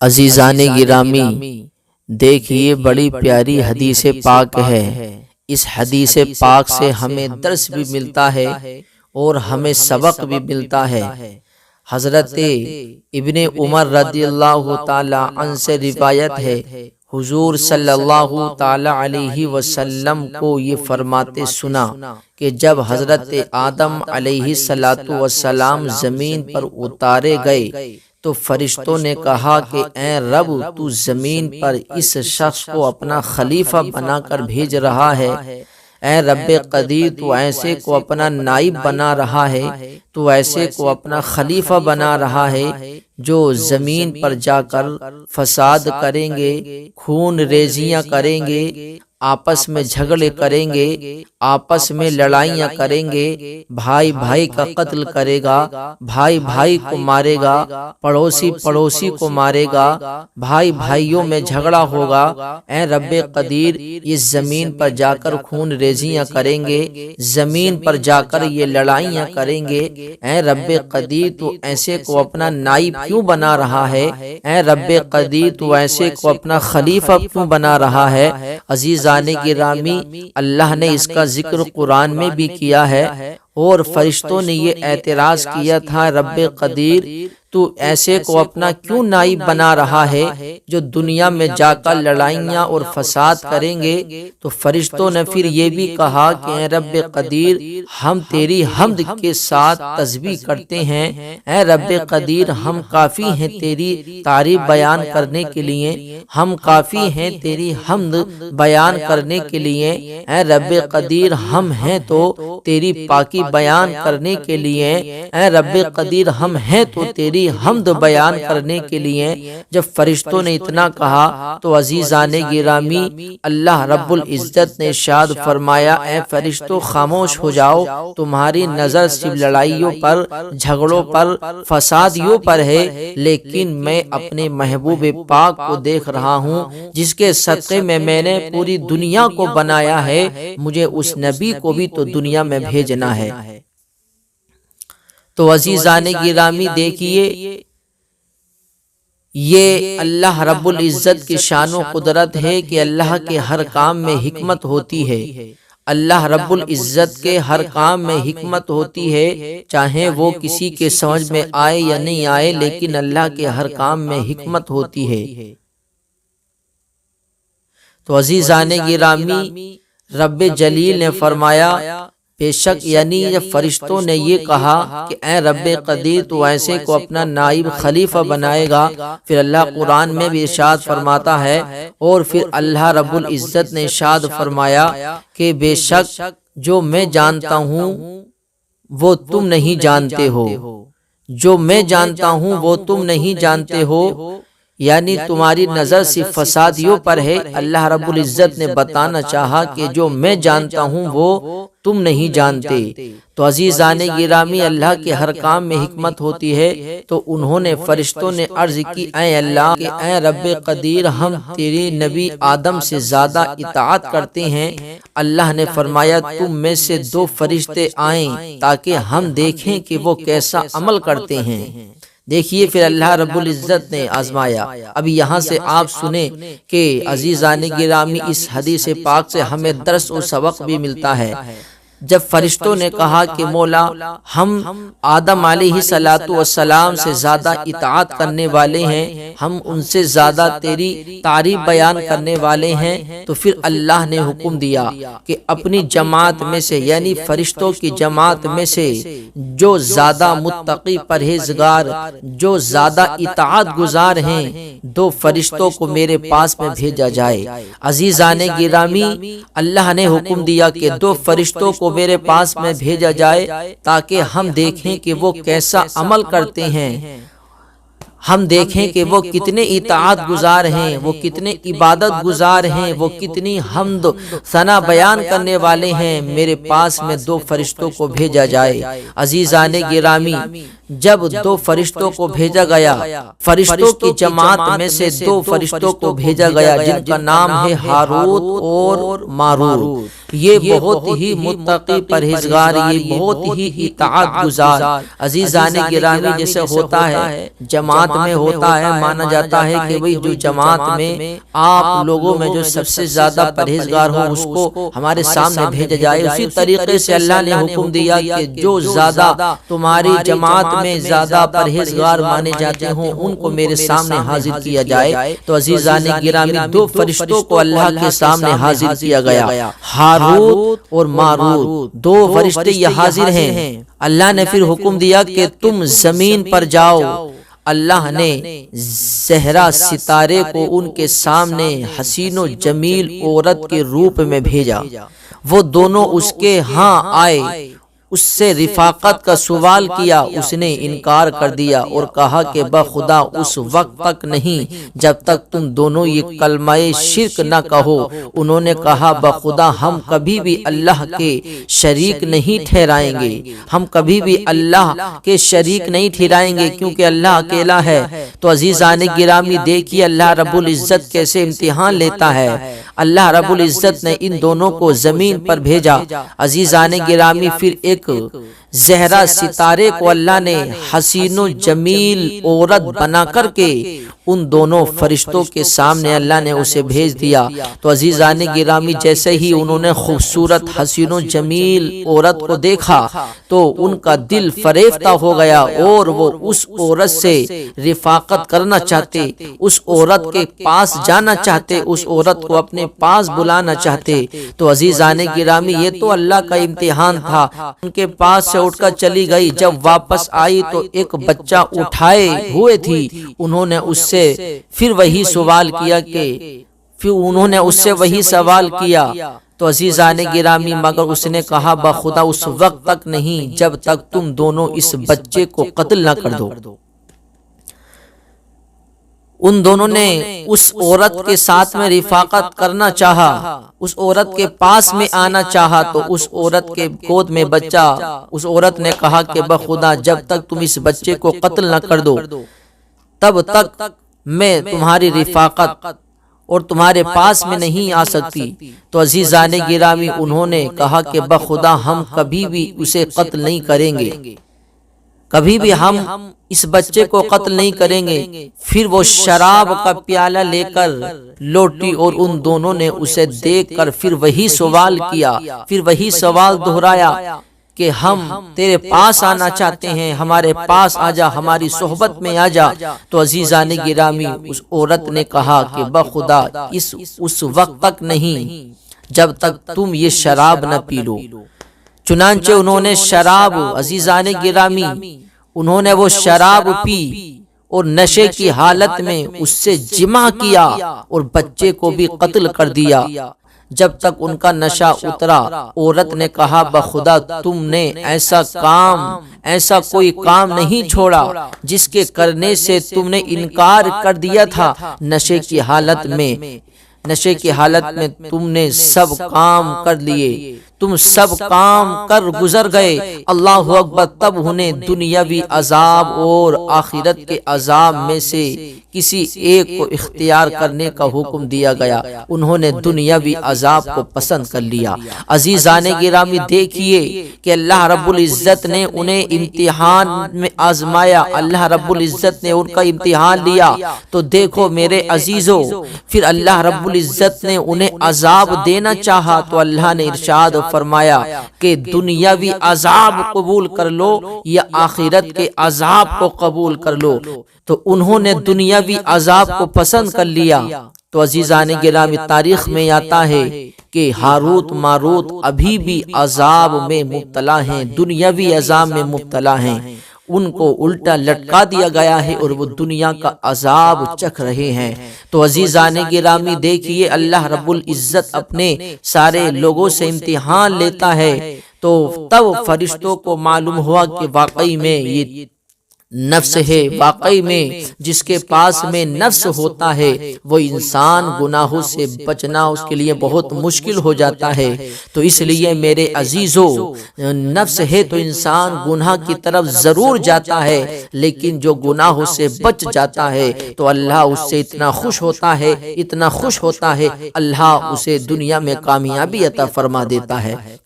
عزیزان گرامی، دیکھیے بڑی پیاری حدیث پاک ہے۔ اس حدیث پاک سے ہمیں درس بھی ملتا ہے اور ہمیں سبق بھی ملتا ہے۔ حضرت ابن عمر رضی اللہ تعالی عنہ سے روایت ہے، حضور صلی اللہ تعالی علیہ وسلم کو یہ فرماتے سنا کہ جب حضرت آدم علیہ السلام زمین پر اتارے گئے تو فرشتوں نے کہا کہ اے رب، تو زمین پر اس شخص کو اپنا خلیفہ بنا کر بھیج رہا ہے۔ اے رب قدیر، تو ایسے کو اپنا نائب بنا رہا ہے، تو ایسے کو اپنا خلیفہ بنا رہا ہے جو زمین پر جا کر فساد کریں گے، خون ریزیاں کریں گے، آپس میں جھگڑے کریں گے، آپس میں لڑائیاں کریں گے، بھائی بھائی کا قتل کرے گا، بھائی بھائی کو مارے گا، پڑوسی پڑوسی کو مارے گا، بھائی بھائیوں میں جھگڑا ہوگا۔ اے رب قدیر، یہ زمین پر جا کر خون ریزیاں کریں گے، زمین پر جا کر یہ لڑائیاں کریں گے۔ اے رب قدیر، تو ایسے کو اپنا نائب کیوں بنا رہا ہے؟ اے رب قدیر، تو ایسے کو اپنا خلیفہ کیوں بنا رہا ہے؟ عزیزان گرامی، اللہ نے اس کا ذکر قرآن میں بھی کیا ہے اور فرشتوں نے یہ اعتراض کیا تھا، رب قدیر تو ایسے کو اپنا کیوں نائب بنا رہا ہے جو دنیا میں جا کر لڑائیاں اور فساد کریں گے؟ تو فرشتوں نے پھر یہ بھی کہا کہ اے رب قدیر، ہم تیری حمد کے ساتھ تسبیح کرتے ہیں، اے رب قدیر ہم کافی ہیں تیری تعریف بیان کرنے کے لیے، ہم کافی ہیں تیری حمد بیان کرنے کے لیے، اے رب قدیر ہم ہیں تو تیری پاکی بیان کرنے کے لیے، اے رب قدیر ہم ہیں تو تیری حمد بیان کرنے کے لیے۔ جب فرشتوں نے اتنا کہا تو عزیزان گرامی، اللہ رب العزت نے ارشاد فرمایا، اے فرشتوں خاموش ہو جاؤ، تمہاری نظر صرف لڑائیوں پر، جھگڑوں پر، فسادیوں پر ہے، لیکن میں اپنے محبوب پاک کو دیکھ رہا ہوں جس کے صدقے میں نے پوری دنیا کو بنایا ہے، مجھے اس نبی کو بھی تو دنیا میں بھیجنا ہے۔ تو عزیزان گرامی دیکھیے، یہ اللہ رب العزت کی شان و قدرت ہے کہ اللہ کے ہر کام میں حکمت ہوتی ہے۔ اللہ رب العزت کے ہر کام میں حکمت ہوتی ہے، چاہے وہ کسی کے سمجھ میں آئے یا نہیں آئے، لیکن اللہ کے ہر کام میں حکمت ہوتی ہے۔ تو عزیزان گرامی، رب جلیل نے فرمایا، بے شک یعنی جب فرشتوں نے یہ کہا کہ اے رب قدیر تو ایسے کو اپنا نائب خلیفہ بنائے گا، پھر اللہ قرآن میں بھی ارشاد فرماتا ہے، اور پھر اللہ رب العزت نے ارشاد فرمایا کہ بے شک جو میں جانتا ہوں وہ تم نہیں جانتے ہو، جو میں جانتا ہوں وہ تم نہیں جانتے ہو، یعنی تمہاری نظر صرف فسادیوں پر ہے۔ اللہ رب العزت نے بتانا چاہا کہ جو میں جانتا ہوں وہ تم نہیں جانتے۔ تو عزیزان گرامی، اللہ کے ہر کام میں حکمت ہوتی ہے۔ تو انہوں نے فرشتوں نے عرض کی، اے اللہ کہ اے رب قدیر ہم تیرے نبی آدم سے زیادہ اطاعت کرتے ہیں۔ اللہ نے فرمایا، تم میں سے 2 فرشتے آئیں تاکہ ہم دیکھیں کہ وہ کیسا عمل کرتے ہیں۔ دیکھیے پھر اللہ رب العزت نے آزمایا۔ اب یہاں سے آپ سنیں کہ عزیزان گرامی، اس حدیث پاک سے ہمیں درس و سبق بھی ملتا ہے۔ جب فرشتوں نے کہا کہ مولا ہم آدم علیہ السلام سے زیادہ اطاعت کرنے والے ہیں، ہم ان سے زیادہ تیری تعریف بیان کرنے والے ہیں، تو پھر اللہ نے حکم دیا کہ اپنی جماعت میں سے، یعنی فرشتوں کی جماعت میں سے جو زیادہ متقی پرہیزگار، جو زیادہ اطاعت گزار ہیں، 2 فرشتوں کو میرے پاس میں بھیجا جائے۔ عزیزان گرامی، اللہ نے حکم دیا کہ 2 فرشتوں کو میرے پاس میں بھیجا جائے تاکہ ہم دیکھیں کہ وہ کیسا عمل کرتے ہیں، ہم دیکھیں کہ وہ کتنے اطاعت گزار ہیں، وہ کتنے عبادت گزار ہیں، وہ کتنی حمد ثنا بیان کرنے والے ہیں۔ میرے پاس میں 2 فرشتوں کو بھیجا جائے۔ عزیزان گرامی، جب 2 فرشتوں کو بھیجا گیا، فرشتوں کی جماعت میں سے 2 فرشتوں کو بھیجا گیا جن کا نام ہے ہاروت اور ماروت۔ یہ بہت ہی متقی پرہیزگار، یہ بہت ہی اطاعت گزار۔ عزیزان گرامی، جیسے ہوتا ہے جماعت میں ہوتا ہے، مانا جاتا ہے کہ وہی جو جماعت میں آپ لوگوں میں جو سب سے زیادہ پرہیزگار ہو اس کو ہمارے سامنے بھیجا جائے۔ اسی طریقے سے اللہ نے حکم دیا کہ جو زیادہ تمہاری جماعت میں زیادہ پرہیزگار مانے جاتے ہوں ان کو میرے سامنے حاضر کیا جائے۔ تو عزیزان گرامی دو فرشتوں کو اللہ کے سامنے حاضر کیا گیا، ہاروت اور ماروت، دو فرشتے یہ حاضر ہیں۔ اللہ نے پھر حکم دیا کہ تم زمین پر جاؤ۔ اللہ نے زہرا ستارے کو ان کے سامنے حسین و جمیل عورت کے روپ میں بھیجا، وہ دونوں اس کے ہاں آئے، اس سے رفاقت کا سوال کیا، اس نے انکار کر دیا اور کہا کہ بخدا اس وقت تک نہیں جب تک تم دونوں یہ کلمہ شرک نہ کہو۔ انہوں نے کہا بخدا ہم کبھی بھی اللہ کے شریک نہیں ٹھہرائیں گے، ہم کبھی بھی اللہ کے شریک نہیں ٹھہرائیں گے کیونکہ اللہ اکیلا ہے۔ تو عزیزان گرامی دیکھیے اللہ رب العزت کیسے امتحان لیتا ہے۔ اللہ رب العزت نے ان دونوں کو زمین پر بھیجا۔ عزیزان گرامی پھر ایک زہرا ستارے کو اللہ نے حسین و جمیل عورت بنا کر کے ان دونوں فرشتوں کے سامنے اللہ نے اسے بھیج دیا۔ تو عزیزان گرامی جیسے ہی انہوں نے خوبصورت حسین و جمیل عورت کو دیکھا تو ان کا دل فریفتہ ہو گیا اور وہ اس عورت سے رفاقت کرنا چاہتے، اس عورت کے پاس جانا چاہتے، اس عورت کو اپنے پاس بلانا چاہتے۔ تو عزیزان گرامی یہ تو اللہ کا امتحان تھا۔ ان کے پاس سے اٹھ کر چلی گئی، جب واپس آئی تو ایک بچہ اٹھائے ہوئے تھی۔ انہوں نے اس سے پھر وہی سوال کیا تو عزیزان گرامی مگر اس نے کہا بخدا اس وقت تک نہیں جب تک تم دونوں اس بچے کو قتل نہ کر دو۔ ان دونوں نے اس عورت کے ساتھ میں رفاقت کرنا چاہا، اس عورت کے پاس میں آنا چاہا تو اس عورت کے گود میں بچہ، اس عورت نے کہا کہ بخدا جب تک تم اس بچے کو قتل نہ کر دو تب تک میں تمہاری رفاقت اور تمہارے پاس میں نہیں آ سکتی۔ تو عزیزان گرامی انہوں نے کہا کہ بخدا ہم کبھی بھی اسے قتل نہیں کریں گے، کبھی بھی ہم اس بچے کو قتل نہیں کریں گے۔ پھر وہ شراب کا پیالہ لے کر لوٹی اور ان دونوں نے اسے دیکھ کر پھر وہی سوال کیا، پھر وہی سوال دہرایا کہ ہم تیرے پاس آنا چاہتے ہیں، ہمارے پاس آ جا، ہماری صحبت میں آ جا۔ تو عزیزان گرامی اس عورت نے کہا کہ بخدا اس وقت تک نہیں جب تک تم یہ شراب نہ پی لو۔ چنانچہ انہوں نے شراب، عزیزان گرامی انہوں نے وہ شراب پی اور نشے کی حالت میں اس سے جمع کیا اور بچے کو بھی قتل کر دیا۔ جب تک ان کا نشہ اترا عورت نے کہا بخدا تم نے ایسا کوئی کام نہیں چھوڑا جس کے کرنے سے تم نے انکار کر دیا تھا۔ نشے کی حالت میں تم نے سب کام کر لیے، تم سب کام کر گزر گئے۔ اللہ اکبر۔ تب انہیں دنیاوی عذاب اور آخرت کے عذاب میں سے کسی ایک کو اختیار کرنے کا حکم دیا گیا۔ انہوں نے دنیاوی عذاب کو پسند کر لیا۔ عزیزان گرامی دیکھیے کہ اللہ رب العزت نے انہیں امتحان میں آزمایا، اللہ رب العزت نے ان کا امتحان لیا۔ تو دیکھو میرے عزیزو، پھر اللہ رب العزت نے انہیں عذاب دینا چاہا تو اللہ نے ارشاد فرمایا کہ دنیاوی عذاب قبول کر لو یا آخرت کے عذاب کو قبول کر لو۔ تو انہوں نے دنیاوی عذاب کو پسند کر لیا۔ تو عزیزان گرامی تاریخ میں آتا ہے کہ ہاروت ماروت ابھی بھی عذاب میں مبتلا ہیں، دنیاوی عذاب میں مبتلا ہیں۔ ان کو الٹا لٹکا دیا گیا ہے اور وہ دنیا کا عذاب چکھ رہے ہیں۔ تو عزیزان گرامی دیکھیے اللہ رب العزت اپنے سارے لوگوں سے امتحان لیتا ہے۔ تو تب فرشتوں کو معلوم ہوا کہ واقعی میں یہ نفس ہے، واقعی میں جس کے پاس میں نفس ہوتا ہے وہ انسان گناہوں سے بچنا اس کے لیے بہت مشکل ہو جاتا ہے۔ تو اس لیے میرے عزیزو، نفس ہے تو انسان گناہ کی طرف ضرور جاتا ہے، لیکن جو گناہوں سے بچ جاتا ہے تو اللہ اس سے اتنا خوش ہوتا ہے، اللہ اسے دنیا میں کامیابی عطا فرما دیتا ہے۔